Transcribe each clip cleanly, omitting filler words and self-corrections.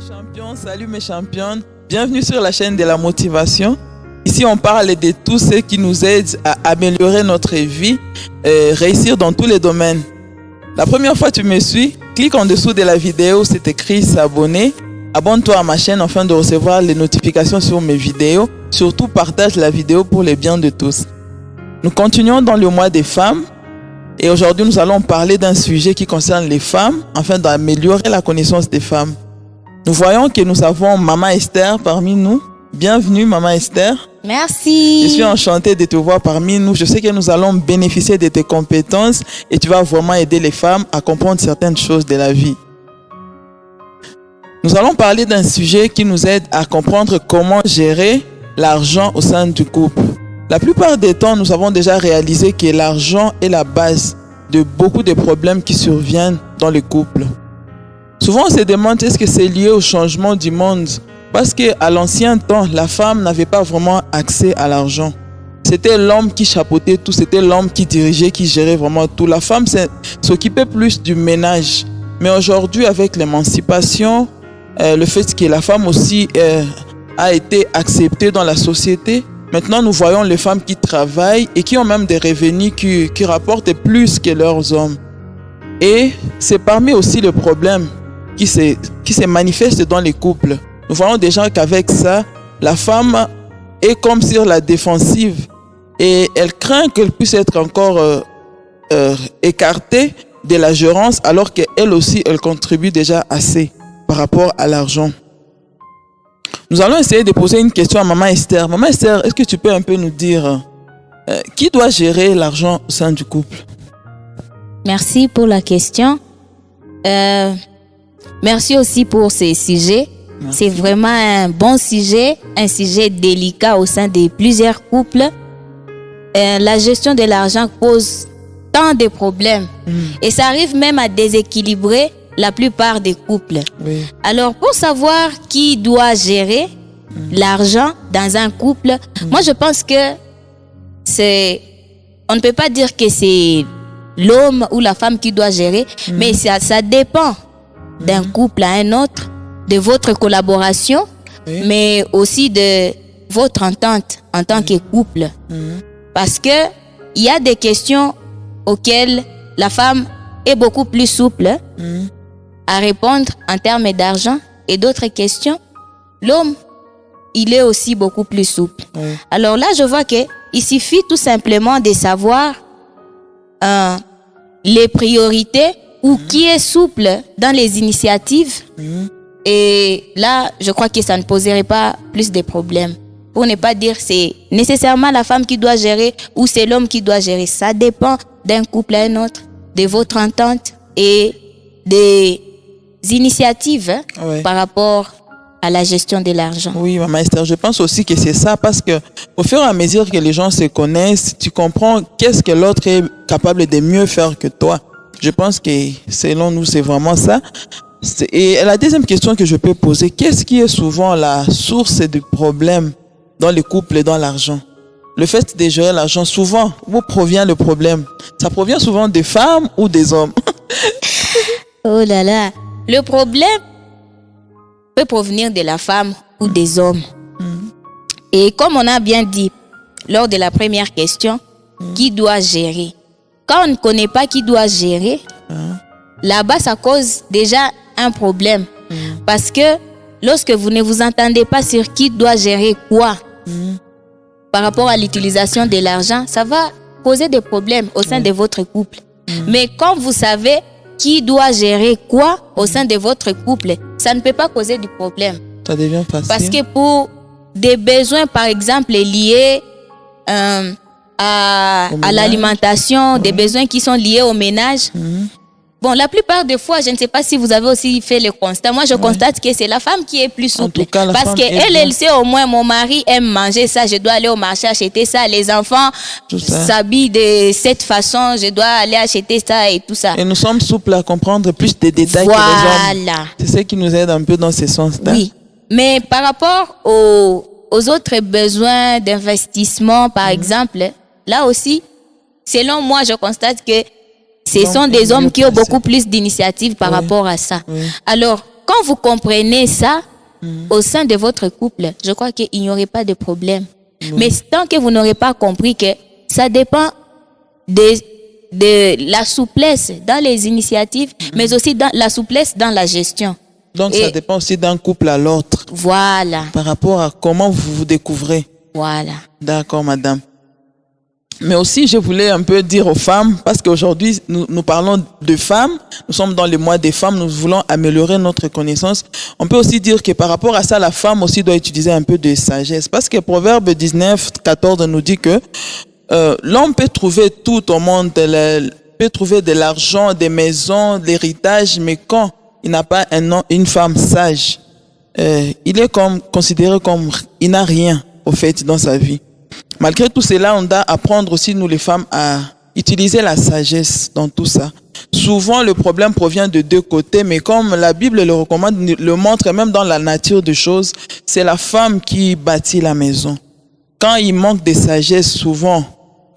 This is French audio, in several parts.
Champions, salut mes championnes, bienvenue sur la chaîne de la motivation. Ici on parle de tout ce qui nous aide à améliorer notre vie et réussir dans tous les domaines. La première fois que tu me suis, clique en dessous de la vidéo, c'est écrit s'abonner. Abonne-toi à ma chaîne afin de recevoir les notifications sur mes vidéos. Surtout partage la vidéo pour le bien de tous. Nous continuons dans le mois des femmes. Et aujourd'hui, nous allons parler d'un sujet qui concerne les femmes afin d'améliorer la connaissance des femmes. Nous voyons que nous avons Maman Esther parmi nous. Bienvenue Maman Esther. Merci. Je suis enchantée de te voir parmi nous. Je sais que nous allons bénéficier de tes compétences et tu vas vraiment aider les femmes à comprendre certaines choses de la vie. Nous allons parler d'un sujet qui nous aide à comprendre comment gérer l'argent au sein du couple. La plupart des temps, nous avons déjà réalisé que l'argent est la base de beaucoup de problèmes qui surviennent dans le couple. Souvent, on se demande est-ce que c'est lié au changement du monde? Parce qu'à l'ancien temps, la femme n'avait pas vraiment accès à l'argent. C'était l'homme qui chapeautait tout, c'était l'homme qui dirigeait, qui gérait vraiment tout. La femme s'occupait plus du ménage. Mais aujourd'hui, avec l'émancipation, le fait que la femme aussi a été acceptée dans la société, maintenant nous voyons les femmes qui travaillent et qui ont même des revenus qui rapportent plus que leurs hommes. Et c'est parmi aussi le problème qui se manifeste dans les couples. Nous voyons déjà qu'avec ça, la femme est comme sur la défensive et elle craint qu'elle puisse être encore écartée de la gérance alors qu'elle aussi, elle contribue déjà assez par rapport à l'argent. Nous allons essayer de poser une question à Maman Esther. Maman Esther, est-ce que tu peux un peu nous dire qui doit gérer l'argent au sein du couple? Merci pour la question. Merci aussi pour ces sujets. Merci. C'est vraiment un bon sujet, un sujet délicat au sein de plusieurs couples. La gestion de l'argent pose tant de problèmes et ça arrive même à déséquilibrer la plupart des couples. Oui. Alors, pour savoir qui doit gérer l'argent dans un couple, moi je pense que on ne peut pas dire que c'est l'homme ou la femme qui doit gérer, mais ça dépend d'un couple à un autre, de votre collaboration, mais aussi de votre entente en tant que couple. Parce que il y a des questions auxquelles la femme est beaucoup plus souple à répondre en termes d'argent et d'autres questions, l'homme, il est aussi beaucoup plus souple. Alors là, je vois qu'il suffit tout simplement de savoir les priorités ou qui est souple dans les initiatives. Et là, je crois que ça ne poserait pas plus de problèmes. Pour ne pas dire c'est nécessairement la femme qui doit gérer ou c'est l'homme qui doit gérer. Ça dépend d'un couple à un autre, de votre entente et des initiatives par rapport à la gestion de l'argent. Oui, Maman Esther, je pense aussi que c'est ça parce que au fur et à mesure que les gens se connaissent, tu comprends qu'est-ce que l'autre est capable de mieux faire que toi. Je pense que selon nous, c'est vraiment ça. Et la deuxième question que je peux poser, qu'est-ce qui est souvent la source du problème dans les couples et dans l'argent? Le fait de gérer l'argent, souvent, où provient le problème? Ça provient souvent des femmes ou des hommes? Oh là là, le problème peut provenir de la femme ou des hommes. Et comme on a bien dit lors de la première question, qui doit gérer? Quand on ne connaît pas qui doit gérer, là-bas, ça cause déjà un problème. Parce que lorsque vous ne vous entendez pas sur qui doit gérer quoi, par rapport à l'utilisation de l'argent, ça va causer des problèmes au sein de votre couple. Mais quand vous savez qui doit gérer quoi au sein de votre couple, ça ne peut pas causer du problème. Ça devient facile. Parce que pour des besoins, par exemple, liés à l'alimentation, des besoins qui sont liés au ménage, bon, la plupart des fois, je ne sais pas si vous avez aussi fait le constat. Moi, je constate que c'est la femme qui est plus souple. Parce qu'elle sait au moins, mon mari aime manger ça, je dois aller au marché acheter ça. Les enfants s'habillent de cette façon, je dois aller acheter ça et tout ça. Et nous sommes souples à comprendre plus de détails que les hommes. C'est ce qui nous aide un peu dans ce sens-là. Oui, mais par rapport aux autres besoins d'investissement, par exemple, là aussi, selon moi, je constate que ce sont des hommes qui ont beaucoup plus d'initiatives par rapport à ça. Alors, quand vous comprenez ça, au sein de votre couple, je crois qu'il n'y aurait pas de problème. Mais tant que vous n'aurez pas compris que ça dépend de la souplesse dans les initiatives, mais aussi dans la souplesse dans la gestion. Donc, ça dépend aussi d'un couple à l'autre. Voilà. Par rapport à comment vous vous découvrez. Voilà. D'accord, madame. Mais aussi, je voulais un peu dire aux femmes, parce qu'aujourd'hui, nous parlons de femmes, nous sommes dans le mois des femmes, nous voulons améliorer notre connaissance. On peut aussi dire que par rapport à ça, la femme aussi doit utiliser un peu de sagesse. Parce que Proverbe 19, 14 nous dit que l'homme peut trouver tout au monde, peut trouver de l'argent, des maisons, de l'héritage, mais quand il n'a pas une femme sage, il est considéré comme, il n'a rien au fait dans sa vie. Malgré tout cela, on doit apprendre aussi, nous les femmes, à utiliser la sagesse dans tout ça. Souvent, le problème provient de deux côtés, mais comme la Bible le recommande, le montre même dans la nature des choses, c'est la femme qui bâtit la maison. Quand il manque de sagesse, souvent,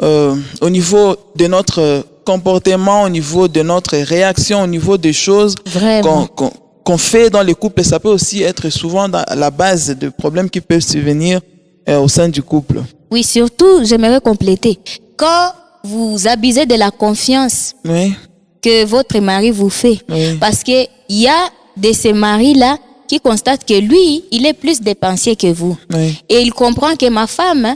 au niveau de notre comportement, au niveau de notre réaction, au niveau des choses qu'on fait dans les couples, ça peut aussi être souvent dans la base de problèmes qui peuvent survenir au sein du couple. Oui, surtout, j'aimerais compléter. Quand vous abusez de la confiance que votre mari vous fait, parce qu'il y a de ces maris-là qui constatent que lui, il est plus dépensier que vous. Et il comprend que ma femme,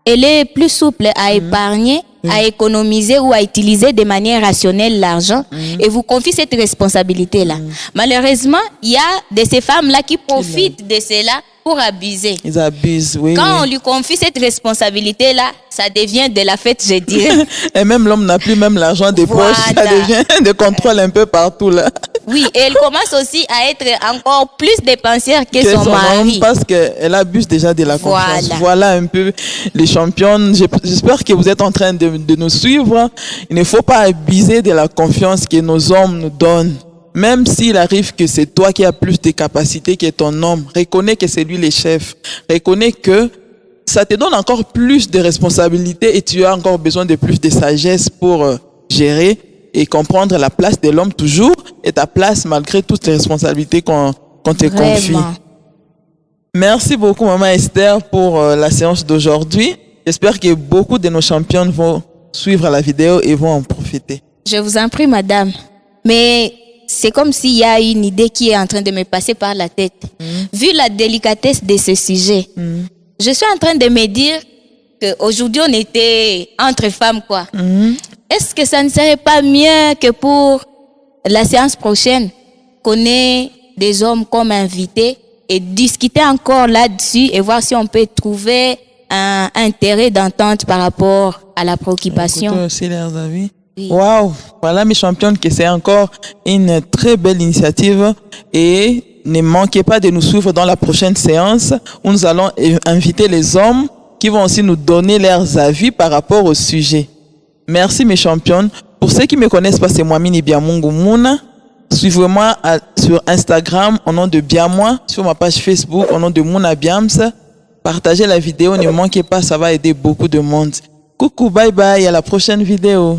elle est plus souple à épargner, à économiser ou à utiliser de manière rationnelle l'argent et vous confie cette responsabilité-là. Malheureusement, il y a de ces femmes-là qui profitent de cela pour abuser. Ils abusent, oui. Quand on lui confie cette responsabilité-là, ça devient de la fête, je dirais. Et même l'homme n'a plus même l'argent des poches, ça devient des contrôles un peu partout là. Oui, et elle commence aussi à être encore plus dépensière que son mari. Homme parce qu'elle abuse déjà de la confiance. Voilà un peu les championnes. J'espère que vous êtes en train de nous suivre. Il ne faut pas abuser de la confiance que nos hommes nous donnent. Même s'il arrive que c'est toi qui as plus de capacités que ton homme, reconnais que c'est lui le chef. Reconnais que ça te donne encore plus de responsabilités et tu as encore besoin de plus de sagesse pour gérer et comprendre la place de l'homme toujours et ta place malgré toutes les responsabilités qu'on te confie. Merci beaucoup, Maman Esther, pour la séance d'aujourd'hui. J'espère que beaucoup de nos championnes vont suivre la vidéo et vont en profiter. Je vous en prie, madame. Mais c'est comme s'il y a une idée qui est en train de me passer par la tête. Vu la délicatesse de ce sujet, je suis en train de me dire qu'aujourd'hui, on était entre femmes, quoi. Est-ce que ça ne serait pas mieux que pour la séance prochaine, qu'on ait des hommes comme invités et discuter encore là-dessus et voir si on peut trouver un intérêt d'entente par rapport à la préoccupation? Écoutez aussi leurs avis. Waouh, voilà mes championnes, que c'est encore une très belle initiative et ne manquez pas de nous suivre dans la prochaine séance où nous allons inviter les hommes qui vont aussi nous donner leurs avis par rapport au sujet. Merci mes championnes. Pour ceux qui ne me connaissent pas, c'est moi Mini Biamungu Mouna. Suivez-moi sur Instagram au nom de Biamois, sur ma page Facebook au nom de Mouna Biams. Partagez la vidéo, ne manquez pas, ça va aider beaucoup de monde. Coucou, bye bye, à la prochaine vidéo.